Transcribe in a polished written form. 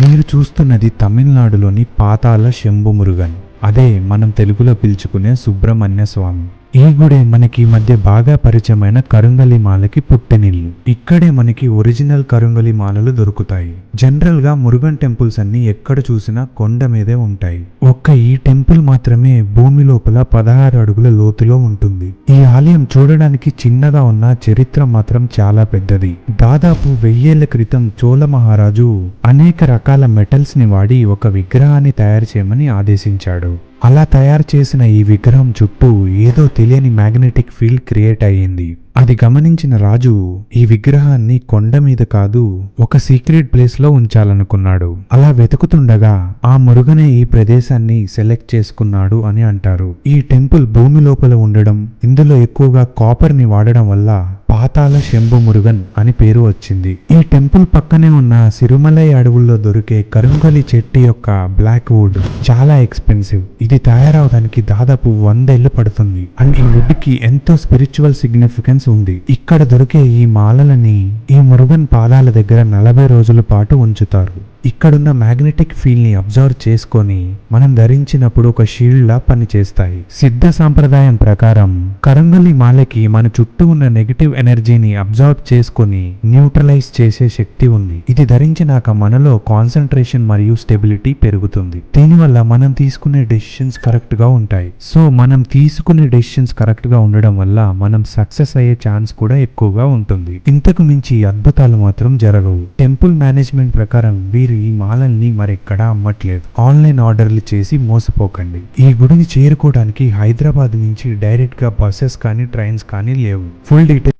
మీరు చూస్తున్నది తమిళనాడులోని పాతాళ శంభు మురుగన్, అదే మనం తెలుగులో పిలుచుకునే సుబ్రహ్మణ్య స్వామి. ఈ గుడే మనకి ఈ మధ్య బాగా పరిచయమైన కరుంగలి మాలకి పుట్టినిల్లు. ఇక్కడే మనకి ఒరిజినల్ కరుంగలి మాలలు దొరుకుతాయి. జనరల్ గా మురుగన్ టెంపుల్స్ అన్ని ఎక్కడ చూసినా కొండ మీదే ఉంటాయి. ఒక్క ఈ టెంపుల్ మాత్రమే భూమి లోపల 16 అడుగుల లోతులో ఉంటుంది. ఈ ఆలయం చూడడానికి చిన్నగా ఉన్న చరిత్ర మాత్రం చాలా పెద్దది. దాదాపు 1000 ఏళ్ల క్రితం చోళ మహారాజు అనేక రకాల మెటల్స్ ని వాడి ఒక విగ్రహాన్ని తయారు చేయమని ఆదేశించాడు. అలా తయారు చేసిన ఈ విగ్రహం చుట్టూ ఏదో తెలియని మ్యాగ్నెటిక్ ఫీల్డ్ క్రియేట్ అయ్యింది. అది గమనించిన రాజు ఈ విగ్రహాన్ని కొండ మీద కాదు, ఒక సీక్రెట్ ప్లేస్ లో ఉంచాలనుకున్నాడు. అలా వెతుకుతుండగా ఆ మురుగనే ఈ ప్రదేశాన్ని సెలెక్ట్ చేసుకున్నాడు అని అంటారు. ఈ టెంపుల్ భూమి లోపల ఉండడం, ఇందులో ఎక్కువగా కాపర్ ని వాడడం వల్ల పాతాళ శంభు మురుగన్ అని పేరు వచ్చింది. ఈ టెంపుల్ పక్కనే ఉన్న సిరుమలై అడవుల్లో దొరికే కరుంగలి చెట్టు యొక్క బ్లాక్ వుడ్ చాలా ఎక్స్పెన్సివ్. ఇది తయారవడానికి దాదాపు 100 ఏళ్లు పడుతుంది. అండ్ ఈ వుడ్ కి ఎంతో స్పిరిచువల్ సిగ్నిఫికెన్స్ ఉంది. ఇక్కడ దొరికే ఈ మాలలని ఈ మురుగన్ పాదాల దగ్గర 40 రోజుల పాటు ఉంచుతారు. ఇక్కడున్న మ్యాగ్నెటిక్ ఫీల్డ్ ని అబ్జర్వ్ చేసుకొని మనం ధరించినప్పుడు ఒక షీల్డ్ లా పనిచేస్తాయి. సిద్ధ సాంప్రదాయం ప్రకారం కరుంగలి మాలకి మన చుట్టూ ఉన్న నెగటివ్ ఎనర్జీని అబ్జర్వ్ చేసుకొని న్యూట్రలైజ్ చేసే శక్తి ఉంది. ఇది ధరించినాక మనలో కాన్సన్ట్రేషన్ మరియు స్టెబిలిటీ పెరుగుతుంది. దీనివల్ల మనం తీసుకునే డెసిషన్స్ కరెక్ట్ గా ఉంటాయి. సో మనం తీసుకునే డెసిషన్స్ కరెక్ట్ గా ఉండడం వల్ల మనం సక్సెస్ అయ్యే ఛాన్స్ కూడా ఎక్కువగా ఉంటుంది. ఇంతకు మించి అద్భుతాలు మాత్రం జరగవు. టెంపుల్ మేనేజ్మెంట్ ప్రకారం వీరు ఈ మాలల్ని మరెక్కడా అమ్మట్లేదు. ఆన్లైన్ ఆర్డర్లు చేసి మోసపోకండి. ఈ గుడిని చేరుకోవడానికి హైదరాబాద్ నుంచి డైరెక్ట్ గా బస్సెస్ కానీ ట్రైన్స్ కానీ లేవు. Full detail